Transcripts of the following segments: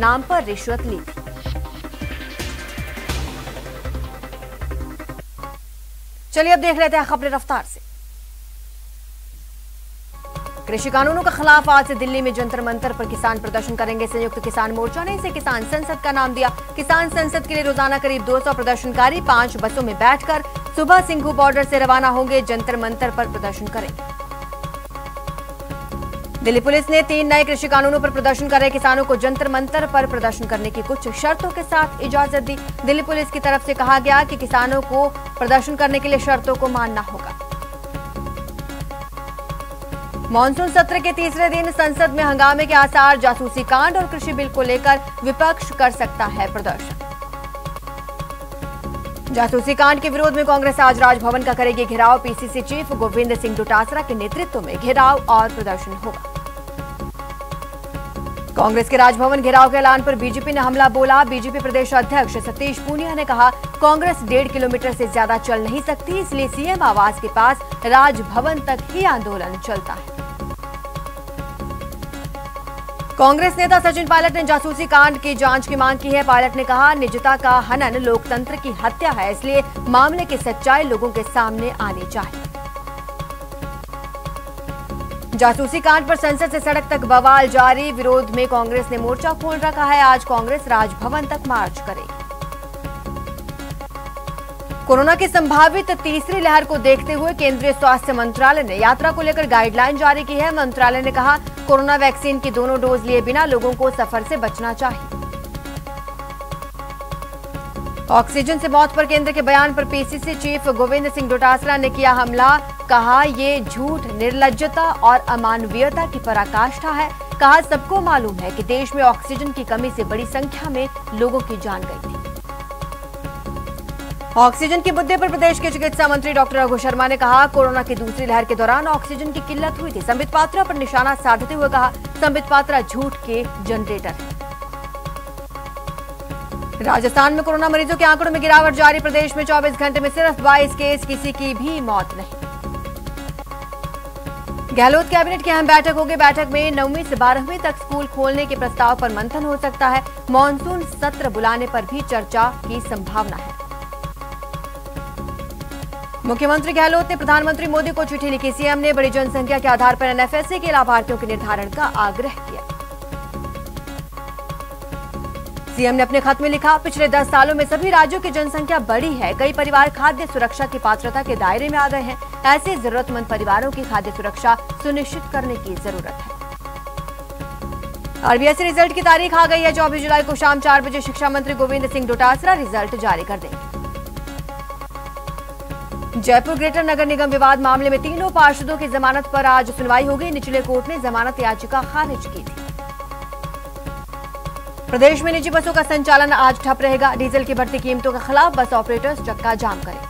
नाम पर रिश्वत ली थी। चलिए अब देख लेते हैं खबरें रफ्तार से। कृषि कानूनों के खिलाफ आज से दिल्ली में जंतर मंतर पर किसान प्रदर्शन करेंगे। संयुक्त किसान मोर्चा ने इसे किसान संसद का नाम दिया। किसान संसद के लिए रोजाना करीब 200 प्रदर्शनकारी 5 बसों में बैठकर सुबह सिंघू बॉर्डर से रवाना होंगे, जंतर मंतर पर प्रदर्शन करेंगे। दिल्ली पुलिस ने 3 नए कृषि कानूनों पर प्रदर्शन कर रहे किसानों को जंतर मंतर पर प्रदर्शन करने की कुछ शर्तों के साथ इजाजत दी। दिल्ली पुलिस की तरफ से कहा गया कि किसानों को प्रदर्शन करने के लिए शर्तों को मानना होगा। मॉनसून सत्र के तीसरे दिन संसद में हंगामे के आसार। जासूसी कांड और कृषि बिल को लेकर विपक्ष कर सकता है प्रदर्शन। जासूसी कांड के विरोध में कांग्रेस आज राजभवन का करेगी घेराव। पीसीसी चीफ गोविंद सिंह डोटासरा के नेतृत्व में घेराव और प्रदर्शन होगा। कांग्रेस के राजभवन घेराव के ऐलान पर बीजेपी ने हमला बोला। बीजेपी प्रदेश अध्यक्ष सतीश पूनिया ने कहा, कांग्रेस 1.5 किलोमीटर से ज्यादा चल नहीं सकती, इसलिए सीएम आवास के पास राजभवन तक ही आंदोलन चलता है। कांग्रेस नेता सचिन पायलट ने जासूसी कांड की जांच की मांग की है। पायलट ने कहा, निजता का हनन लोकतंत्र की हत्या है, इसलिए मामले की सच्चाई लोगों के सामने आनी चाहिए। जासूसी कांड पर संसद से सड़क तक बवाल जारी। विरोध में कांग्रेस ने मोर्चा खोल रखा है। आज कांग्रेस राजभवन तक मार्च करेगी। कोरोना की संभावित तीसरी लहर को देखते हुए केंद्रीय स्वास्थ्य मंत्रालय ने यात्रा को लेकर गाइडलाइन जारी की है। मंत्रालय ने कहा, कोरोना वैक्सीन की दोनों डोज लिए बिना लोगों को सफर से बचना चाहिए। ऑक्सीजन से मौत पर केंद्र के बयान पर पीसीसी चीफ गोविंद सिंह डोटासरा ने किया हमला। कहा, ये झूठ, निर्लज्जता और अमानवीयता की पराकाष्ठा है। कहा, सबको मालूम है कि देश में ऑक्सीजन की कमी से बड़ी संख्या में लोगों की जान गई थी। ऑक्सीजन के मुद्दे पर प्रदेश के चिकित्सा मंत्री डॉक्टर रघु शर्मा ने कहा, कोरोना की दूसरी लहर के दौरान ऑक्सीजन की किल्लत हुई थी। संबित पात्रा पर निशाना साधते हुए कहा, संबित पात्रा झूठ के जनरेटर है। राजस्थान में कोरोना मरीजों के आंकड़ों में गिरावट जारी। प्रदेश में 24 घंटे में सिर्फ 22 केस, किसी की भी मौत नहीं। गहलोत कैबिनेट की अहम बैठक होगी। बैठक में 9वीं से 12वीं तक स्कूल खोलने के प्रस्ताव पर मंथन हो सकता है। मॉनसून सत्र बुलाने पर भी चर्चा की संभावना है। मुख्यमंत्री गहलोत ने प्रधानमंत्री मोदी को चिट्ठी लिखी। सीएम ने बड़ी जनसंख्या के आधार पर एनएफएसए के लाभार्थियों के निर्धारण का आग्रह किया। सीएम ने अपने खत में लिखा, पिछले 10 सालों में सभी राज्यों की जनसंख्या बढ़ी है। कई परिवार खाद्य सुरक्षा की पात्रता के दायरे में आ गए हैं। ऐसे जरूरतमंद परिवारों की खाद्य सुरक्षा सुनिश्चित करने की जरूरत है। आरबीएसई रिजल्ट की तारीख आ गई है। 24 जुलाई को शाम 4 बजे शिक्षा मंत्री गोविंद सिंह डोटासरा रिजल्ट जारी कर देंगे। जयपुर ग्रेटर नगर निगम विवाद मामले में तीनों पार्षदों की जमानत पर आज सुनवाई होगी। निचले कोर्ट ने जमानत याचिका खारिज की थी। प्रदेश में निजी बसों का संचालन आज ठप रहेगा। डीजल की बढ़ती कीमतों के खिलाफ बस ऑपरेटर्स चक्का जाम करेंगे।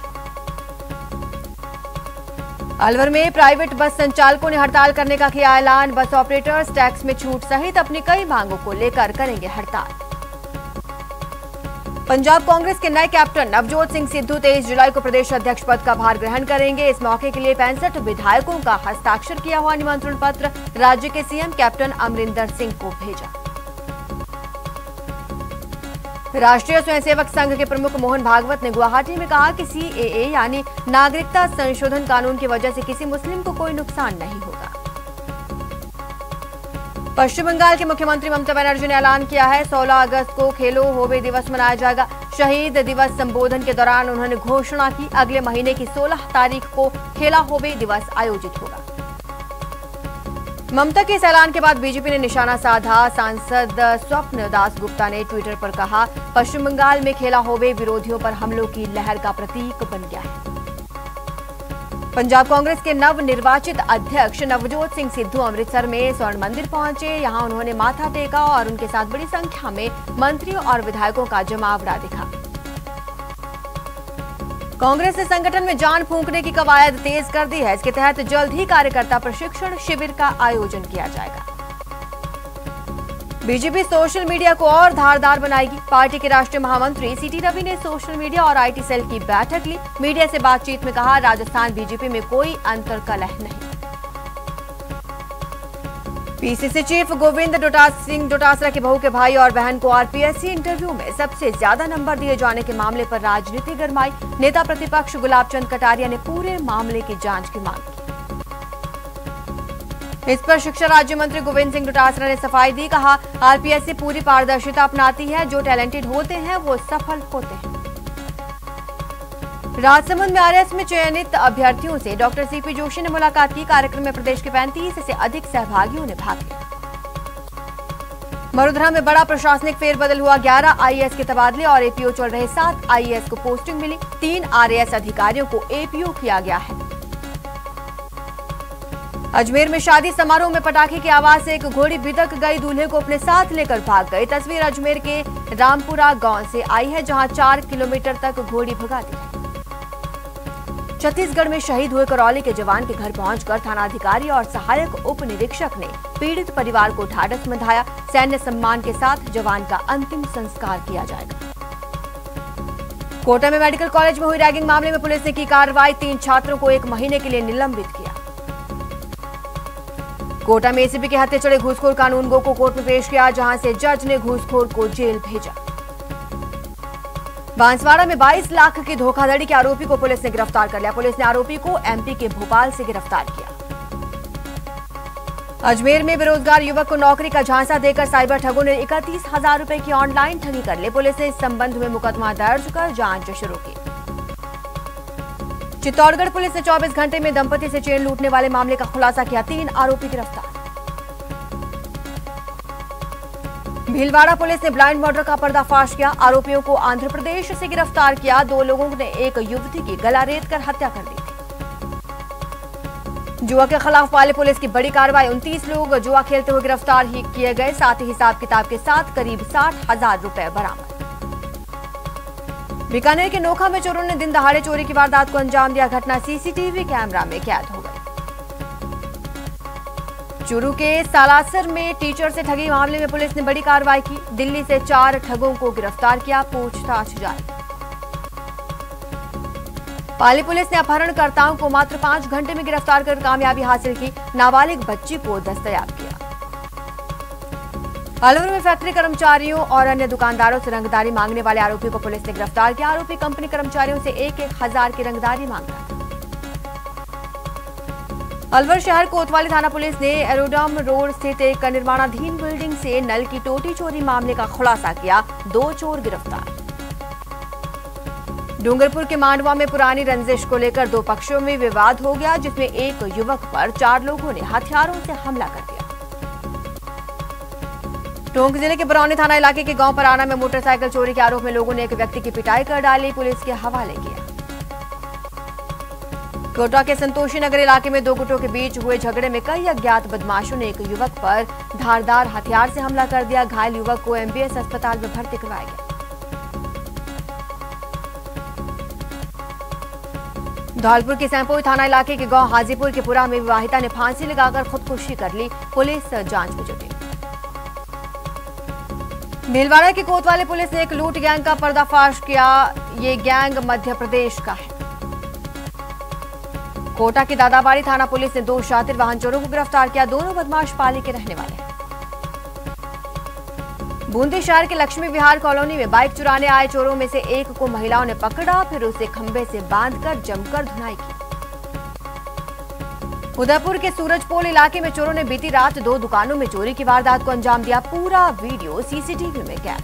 अलवर में प्राइवेट बस संचालकों ने हड़ताल करने का किया ऐलान। बस ऑपरेटर्स टैक्स में छूट सहित अपनी कई मांगों को लेकर करेंगे हड़ताल। पंजाब कांग्रेस के नए कैप्टन नवजोत सिंह सिद्धू 23 जुलाई को प्रदेश अध्यक्ष पद का भार ग्रहण करेंगे। इस मौके के लिए 65 विधायकों का हस्ताक्षर किया हुआ निमंत्रण पत्र राज्य के सीएम कैप्टन अमरिंदर सिंह को भेजा। राष्ट्रीय स्वयंसेवक संघ के प्रमुख मोहन भागवत ने गुवाहाटी में कहा कि सीएए यानी नागरिकता संशोधन कानून की वजह से किसी मुस्लिम को कोई नुकसान नहीं होगा। पश्चिम बंगाल के मुख्यमंत्री ममता बनर्जी ने ऐलान किया है, 16 अगस्त को खेलो होवे दिवस मनाया जाएगा। शहीद दिवस संबोधन के दौरान उन्होंने घोषणा की, अगले महीने की 16 तारीख को खेला होवे दिवस आयोजित होगा। ममता के इस ऐलान के बाद बीजेपी ने निशाना साधा। सांसद स्वप्न दास गुप्ता ने ट्विटर पर कहा, पश्चिम बंगाल में खेला होवे विरोधियों पर हमलों की लहर का प्रतीक बन गया है। पंजाब कांग्रेस के नवनिर्वाचित अध्यक्ष नवजोत सिंह सिद्धू अमृतसर में स्वर्ण मंदिर पहुंचे। यहां उन्होंने माथा टेका और उनके साथ बड़ी संख्या में मंत्रियों और विधायकों का जमावड़ा दिखा। कांग्रेस ने संगठन में जान फूंकने की कवायद तेज कर दी है। इसके तहत जल्द ही कार्यकर्ता प्रशिक्षण शिविर का आयोजन किया जाएगा। बीजेपी सोशल मीडिया को और धारदार बनाएगी। पार्टी के राष्ट्रीय महामंत्री सीटी रवि ने सोशल मीडिया और आईटी सेल की बैठक ली। मीडिया से बातचीत में कहा, राजस्थान बीजेपी में कोई अंतर्कलह नहीं। पीसीसी चीफ गोविंद सिंह डोटासरा की बहू के भाई और बहन को आरपीएससी इंटरव्यू में सबसे ज्यादा नंबर दिए जाने के मामले पर राजनीति गरमाई। नेता प्रतिपक्ष गुलाब चंद कटारिया ने पूरे मामले की जांच की मांग की। इस पर शिक्षा राज्य मंत्री गोविंद सिंह डोटासरा ने सफाई दी। कहा, आरपीएससी पूरी पारदर्शिता अपनाती है। जो टैलेंटेड होते हैं वो सफल होते हैं। राजसमंद में आरएस में चयनित अभ्यर्थियों से डॉक्टर सीपी जोशी ने मुलाकात की। कार्यक्रम में प्रदेश के 35 से अधिक सहभागियों ने भाग लिया। मरुधरा में बड़ा प्रशासनिक फेरबदल हुआ। 11 आईएएस के तबादले और एपीओ चल रहे 7 आईएएस को पोस्टिंग मिली। 3 आरएएस अधिकारियों को एपीओ किया गया है। अजमेर में शादी समारोह में पटाखे की आवाज से एक घोड़ी बिदक गई। दूल्हे को अपने साथ लेकर भाग गई। तस्वीर अजमेर के रामपुरा गांव से आई है, जहां 4 किलोमीटर तक घोड़ी भगा दी। छत्तीसगढ़ में शहीद हुए करौली के जवान के घर पहुंचकर थानाधिकारी और सहायक उप निरीक्षक ने पीड़ित परिवार को ढाढस बंधाया। सैन्य सम्मान के साथ जवान का अंतिम संस्कार किया जाएगा। कोटा में मेडिकल कॉलेज में हुई रैगिंग मामले में पुलिस ने की कार्रवाई। 3 छात्रों को 1 महीने के लिए निलंबित किया। कोटा में एसीबी के हत्थे चढ़े घूसखोर कानूनगो को कोर्ट में पेश किया, जहां से जज ने घूसखोर को जेल भेजा। बांसवाड़ा में 22 लाख की धोखाधड़ी के आरोपी को पुलिस ने गिरफ्तार कर लिया। पुलिस ने आरोपी को एमपी के भोपाल से गिरफ्तार किया। अजमेर में बेरोजगार युवक को नौकरी का झांसा देकर साइबर ठगों ने 31,000 रुपए की ऑनलाइन ठगी कर ली। पुलिस ने इस संबंध में मुकदमा दर्ज कर जांच शुरू की। चित्तौड़गढ़ पुलिस ने 24 घंटे में दंपति से चेन लूटने वाले मामले का खुलासा किया। 3 आरोपी गिरफ्तार। भीलवाड़ा पुलिस ने ब्लाइंड मर्डर का पर्दाफाश किया। आरोपियों को आंध्र प्रदेश से गिरफ्तार किया। 2 लोगों ने एक युवती की गला रेत कर हत्या कर दी थी। जुआ के खिलाफ पाली पुलिस की बड़ी कार्रवाई। 29 लोग जुआ खेलते हुए गिरफ्तार ही किए गए। साथ ही हिसाब किताब के साथ करीब 60,000 रुपए बरामद। बीकानेर के नोखा में चोरों ने दिन दहाड़े चोरी की वारदात को अंजाम दिया। घटना सीसीटीवी कैमरा में कैद हो गई। चूरू के सालासर में टीचर से ठगी मामले में पुलिस ने बड़ी कार्रवाई की। दिल्ली से 4 ठगों को गिरफ्तार किया। पूछताछ जारी। पाली पुलिस ने अपहरणकर्ताओं को मात्र 5 घंटे में गिरफ्तार कर कामयाबी हासिल की। नाबालिग बच्ची को दस्तयाब किया। अलवर में फैक्ट्री कर्मचारियों और अन्य दुकानदारों से रंगदारी मांगने वाले आरोपी को पुलिस ने गिरफ्तार किया। आरोपी कंपनी कर्मचारियों से 1,000 की रंगदारी मांगता था। अलवर शहर कोतवाली थाना पुलिस ने एरोडम रोड स्थित एक निर्माणाधीन बिल्डिंग से नल की टोटी चोरी मामले का खुलासा किया। 2 चोर गिरफ्तार। डूंगरपुर के मांडवा में पुरानी रंजिश को लेकर 2 पक्षों में विवाद हो गया, जिसमें एक युवक पर 4 लोगों ने हथियारों से हमला कर दिया। टोंक जिले के बरौनी थाना इलाके के गांव पराना में मोटरसाइकिल चोरी के आरोप में लोगों ने एक व्यक्ति की पिटाई कर डाली। पुलिस के हवाले किया। कोटा के संतोषी नगर इलाके में 2 गुटों के बीच हुए झगड़े में कई अज्ञात बदमाशों ने एक युवक पर धारदार हथियार से हमला कर दिया। घायल युवक को एमबीएस अस्पताल में भर्ती करवाया गया। धौलपुर के सैंपोई थाना इलाके के गांव हाजीपुर के पुरा में विवाहिता ने फांसी लगाकर खुदकुशी कर ली। पुलिस जांच में जुटी। भीलवाड़ा की कोतवाली पुलिस ने एक लूट गैंग का पर्दाफाश किया। ये गैंग मध्य प्रदेश का है। कोटा की दादाबाड़ी थाना पुलिस ने 2 शातिर वाहन चोरों को गिरफ्तार किया। दोनों बदमाश पाली के रहने वाले हैं। बूंदी शहर के लक्ष्मी विहार कॉलोनी में बाइक चुराने आए चोरों में से एक को महिलाओं ने पकड़ा, फिर उसे खंबे से बांधकर जमकर धुनाई की। उदयपुर के सूरजपोल इलाके में चोरों ने बीती रात 2 दुकानों में चोरी की वारदात को अंजाम दिया। पूरा वीडियो सीसीटीवी में कैद।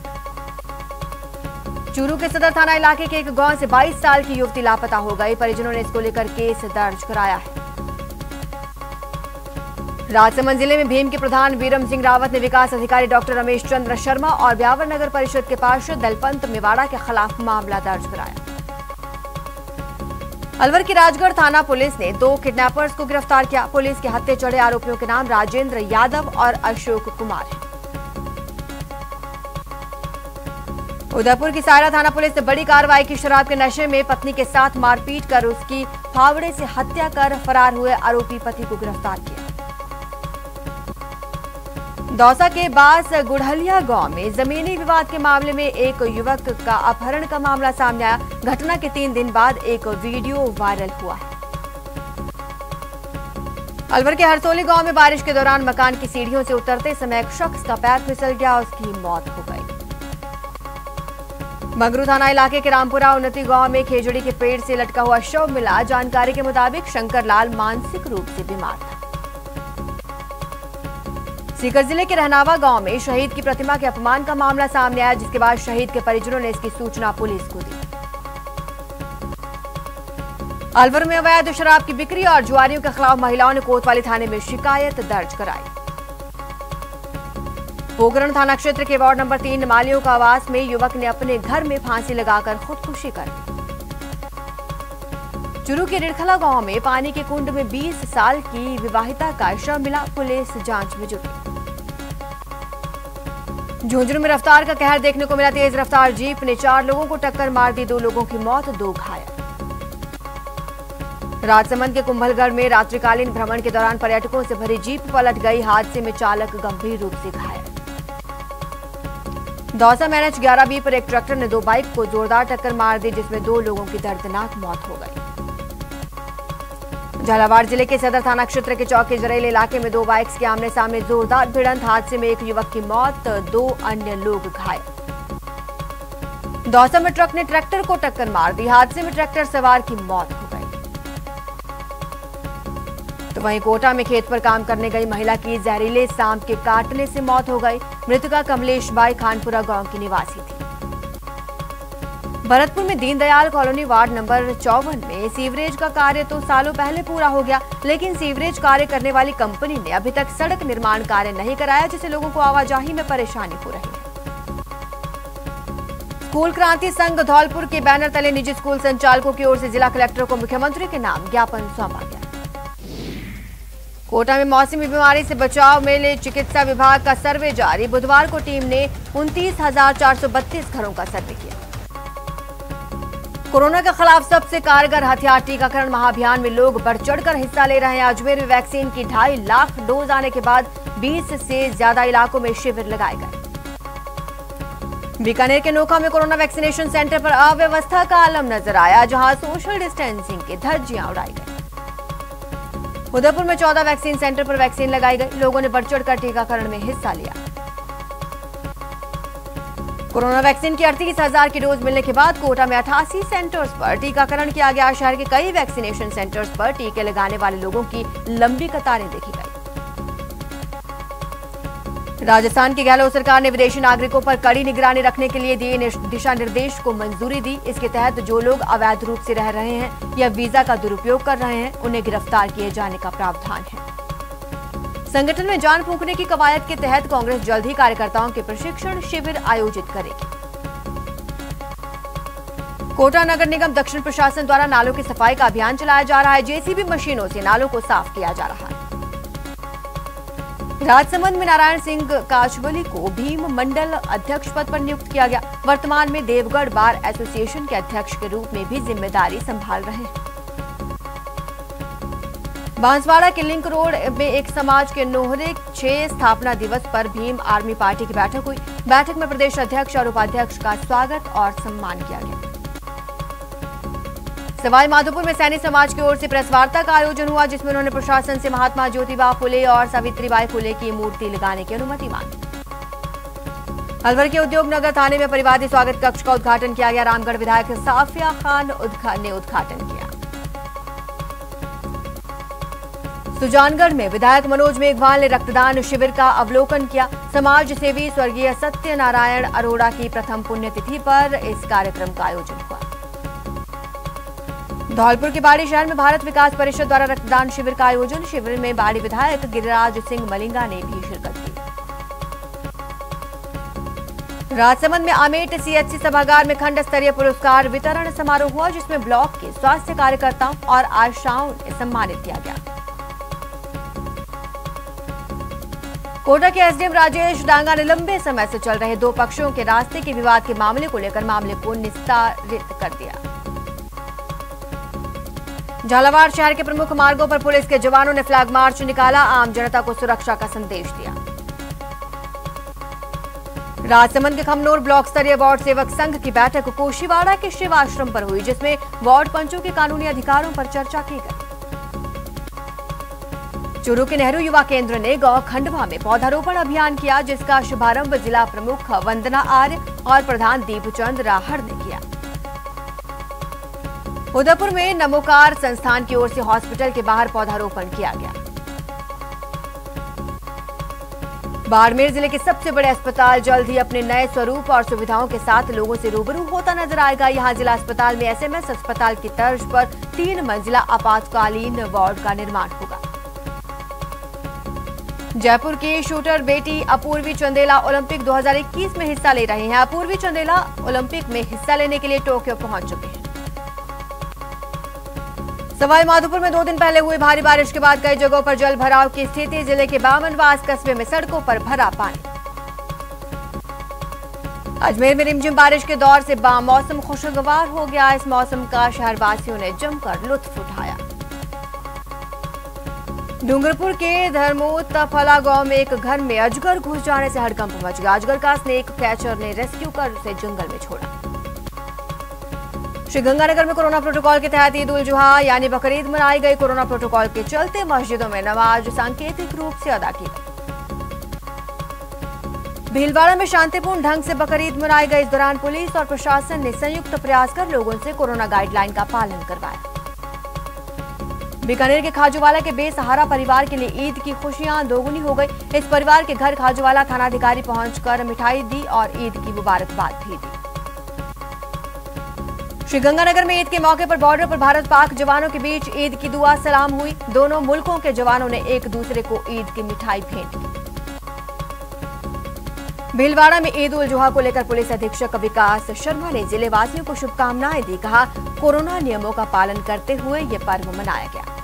चूरू के सदर थाना इलाके के एक गांव से 22 साल की युवती लापता हो गई। परिजनों ने इसको लेकर केस दर्ज कराया है। राजसमंद जिले में भीम के प्रधान वीरम सिंह रावत ने विकास अधिकारी डॉक्टर रमेश चंद्र शर्मा और ब्यावर नगर परिषद के पार्षद दलपंत मेवाड़ा के खिलाफ मामला दर्ज कराया। अलवर की राजगढ़ थाना पुलिस ने 2 किडनैपर्स को गिरफ्तार किया। पुलिस के हत्थे चढ़े आरोपियों के नाम राजेंद्र यादव और अशोक कुमार हैं। उदयपुर की सायरा थाना पुलिस ने बड़ी कार्रवाई की। शराब के नशे में पत्नी के साथ मारपीट कर उसकी फावड़े से हत्या कर फरार हुए आरोपी पति को गिरफ्तार किया। दौसा के बास गुड़हलिया गांव में जमीनी विवाद के मामले में एक युवक का अपहरण का मामला सामने आया। घटना के 3 दिन बाद एक वीडियो वायरल हुआ है। अलवर के हरसोली गांव में बारिश के दौरान मकान की सीढ़ियों से उतरते समय एक शख्स का पैर फिसल गया, उसकी मौत हो गई। मंगरू थाना इलाके के रामपुरा उन्नति गांव में खेजड़ी के पेड़ से लटका हुआ शव मिला। जानकारी के मुताबिक शंकर लाल मानसिक रूप से बीमार था। सीकर जिले के रहनावा गांव में शहीद की प्रतिमा के अपमान का मामला सामने आया, जिसके बाद शहीद के परिजनों ने इसकी सूचना पुलिस को दी। अलवर में अवैध शराब की बिक्री और जुआरियों के खिलाफ महिलाओं ने कोतवाली थाने में शिकायत दर्ज कराई। पोखरण थाना क्षेत्र के वार्ड नंबर 3 मालियों का आवास में युवक ने अपने घर में फांसी लगाकर खुदकुशी कर ली। चुरू के रिड़खला गांव में पानी के कुंड में 20 साल की विवाहिता का शव मिला, पुलिस जांच में जुटी। झुंझुनू में रफ्तार का कहर देखने को मिला। तेज रफ्तार जीप ने 4 लोगों को टक्कर मार दी, 2 लोगों की मौत, 2 घायल। राजसमंद के कुंभलगढ़ में रात्रिकालीन भ्रमण के दौरान पर्यटकों से भरी जीप पलट गई, हादसे में चालक गंभीर रूप से घायल। दौसा में NH 11B पर एक ट्रैक्टर ने 2 बाइक को जोरदार टक्कर मार दी, जिसमें 2 लोगों की दर्दनाक मौत हो गई। झालावाड़ जिले के सदर थाना क्षेत्र के चौकी जरेले इलाके में 2 बाइक्स के आमने सामने जोरदार भिड़ंत, हादसे में एक युवक की मौत, 2 अन्य लोग घायल। दौसा में ट्रक ने ट्रैक्टर को टक्कर मार दी, हादसे में ट्रैक्टर सवार की मौत हो गई। तो वहीं कोटा में खेत पर काम करने गई महिला की जहरीले सांप के काटने से मौत हो गई। मृतका कमलेश बाई खानपुरा गांव की निवासी थी। भरतपुर में दीनदयाल कॉलोनी वार्ड नंबर 54 में सीवरेज का कार्य तो सालों पहले पूरा हो गया, लेकिन सीवरेज कार्य करने वाली कंपनी ने अभी तक सड़क निर्माण कार्य नहीं कराया, जिससे लोगों को आवाजाही में परेशानी हो रही है। स्कूल क्रांति संघ धौलपुर के बैनर तले निजी स्कूल संचालकों की ओर से जिला कलेक्टर को मुख्यमंत्री के नाम ज्ञापन सौंपा गया। कोटा में मौसमी बीमारी से बचाव में ले चिकित्सा विभाग का सर्वे जारी। बुधवार को टीम ने 29,432 घरों का सर्वे किया। कोरोना के खिलाफ सबसे कारगर हथियार टीकाकरण महाअभियान में लोग बढ़ चढ़कर हिस्सा ले रहे हैं। अजमेर में वैक्सीन की 2.5 लाख डोज आने के बाद 20 से ज्यादा इलाकों में शिविर लगाए गए। बीकानेर के नोखा में कोरोना वैक्सीनेशन सेंटर पर अव्यवस्था का आलम नजर आया, जहां सोशल डिस्टेंसिंग की धज्जियां उड़ाई गई। उदयपुर में 14 वैक्सीन सेंटर पर वैक्सीन लगाई गई, लोगों ने बढ़ चढ़कर टीकाकरण में हिस्सा लिया। कोरोना वैक्सीन की 38,000 की डोज मिलने के बाद कोटा में 88 सेंटर्स पर टीकाकरण किया गया। शहर के कई वैक्सीनेशन सेंटर्स पर टीके लगाने वाले लोगों की लंबी कतारें देखी गई। राजस्थान की गहलोत सरकार ने विदेशी नागरिकों पर कड़ी निगरानी रखने के लिए दिए दिशा निर्देश को मंजूरी दी। इसके तहत जो लोग अवैध रूप से रह रहे हैं या वीजा का दुरुपयोग कर रहे हैं, उन्हें गिरफ्तार किए जाने का प्रावधान है। संगठन में जान फूंकने की कवायद के तहत कांग्रेस जल्द ही कार्यकर्ताओं के प्रशिक्षण शिविर आयोजित करेगी। कोटा नगर निगम दक्षिण प्रशासन द्वारा नालों की सफाई का अभियान चलाया जा रहा है। जेसीबी मशीनों से नालों को साफ किया जा रहा है। राजसमंद में नारायण सिंह काचवली को भीम मंडल अध्यक्ष पद पर नियुक्त किया गया। वर्तमान में देवगढ़ बार एसोसिएशन के अध्यक्ष के रूप में भी जिम्मेदारी संभाल रहे हैं। बांसवाड़ा के लिंक रोड में एक समाज के नोहरे 6 स्थापना दिवस पर भीम आर्मी पार्टी की बैठक हुई। बैठक में प्रदेश अध्यक्ष और उपाध्यक्ष का स्वागत और सम्मान किया गया। सवाई माधोपुर में सैनिक समाज की ओर से प्रेस वार्ता का आयोजन हुआ, जिसमें उन्होंने प्रशासन से महात्मा ज्योतिबा फुले और सावित्रीबाई फुले की मूर्ति लगाने की अनुमति मांगी। अलवर के उद्योग नगर थाने में परिवादी स्वागत कक्ष का उद्घाटन किया गया। रामगढ़ विधायक साफिया खान ने उद्घाटन किया। सुजानगढ़ में विधायक मनोज मेघवाल ने रक्तदान शिविर का अवलोकन किया। समाज सेवी स्वर्गीय सत्यनारायण अरोड़ा की प्रथम पुण्यतिथि पर इस कार्यक्रम का आयोजन हुआ। धौलपुर के बाड़ी शहर में भारत विकास परिषद द्वारा रक्तदान शिविर का आयोजन। शिविर में बाड़ी विधायक गिरिराज सिंह मलिंगा ने भी शिरकत की। राजसमंद में आमेट CHC सभागार में खंड स्तरीय पुरस्कार वितरण समारोह हुआ, जिसमें ब्लॉक के स्वास्थ्य कार्यकर्ताओं और आशाओं ने सम्मानित किया गया। कोटा के SDM राजेश डांगा ने लंबे समय से चल रहे 2 पक्षों के रास्ते के विवाद के मामले को लेकर मामले को निस्तारित कर दिया। झालावाड़ शहर के प्रमुख मार्गों पर पुलिस के जवानों ने फ्लैग मार्च निकाला, आम जनता को सुरक्षा का संदेश दिया। राजसमंद के खमनोर ब्लॉक स्तरीय वार्ड सेवक संघ की बैठक कोशीवाड़ा के शिव आश्रम पर हुई, जिसमें वार्ड पंचों के कानूनी अधिकारों पर चर्चा की गई। चूरू के नेहरू युवा केंद्र ने गौ खंडवा में पौधारोपण अभियान किया, जिसका शुभारंभ जिला प्रमुख वंदना आर्य और प्रधान दीपचंद राहड़ ने किया। उदयपुर में नमोकार संस्थान की ओर से हॉस्पिटल के बाहर पौधारोपण किया गया। बाड़मेर जिले के सबसे बड़े अस्पताल जल्द ही अपने नए स्वरूप और सुविधाओं के साथ लोगों से रूबरू होता नजर आएगा। यहां जिला अस्पताल में एसएमएस अस्पताल की तर्ज पर 3 मंजिला आपातकालीन वार्ड का निर्माण होगा। जयपुर की शूटर बेटी अपूर्वी चंदेला ओलंपिक 2021 में हिस्सा ले रही हैं। अपूर्वी चंदेला ओलंपिक में हिस्सा लेने के लिए टोक्यो पहुंच चुके हैं। सवाई माधोपुर में 2 दिन पहले हुई भारी बारिश के बाद कई जगहों पर जल भराव की स्थिति। जिले के बामनवास कस्बे में सड़कों पर भरा पानी। अजमेर में रिमझिम बारिश के दौर से मौसम खुशगवार हो गया। इस मौसम का शहरवासियों ने जमकर लुत्फ उठाया। डूंगरपुर के धर्मोतफला गांव में एक घर में अजगर घुस जाने से हड़कंप मच गया। अजगर का स्नेक कैचर ने रेस्क्यू कर उसे जंगल में छोड़ा। श्रीगंगानगर में कोरोना प्रोटोकॉल के तहत ईद उल जुहा यानी बकरीद मनाई गई। कोरोना प्रोटोकॉल के चलते मस्जिदों में नमाज सांकेतिक रूप से अदा की गई। भीलवाड़ा में शांतिपूर्ण ढंग से बकरीद मनाई गई। इस दौरान पुलिस और प्रशासन ने संयुक्त प्रयास कर लोगों से कोरोना गाइडलाइन का पालन करवाया। बीकानेर के खाजूवाला के बेसहारा परिवार के लिए ईद की खुशियां दोगुनी हो गई। इस परिवार के घर खाजूवाला थानाधिकारी पहुंचकर मिठाई दी और ईद की मुबारकबाद भी दी। श्रीगंगानगर में ईद के मौके पर बॉर्डर पर भारत पाक जवानों के बीच ईद की दुआ सलाम हुई। दोनों मुल्कों के जवानों ने एक दूसरे को ईद की मिठाई भेंट की। भीलवाड़ा में ईद उल जुहा को लेकर पुलिस अधीक्षक विकास शर्मा ने जिले वासियों को शुभकामनाएं दी। कहा, कोरोना नियमों का पालन करते हुए ये पर्व मनाया गया।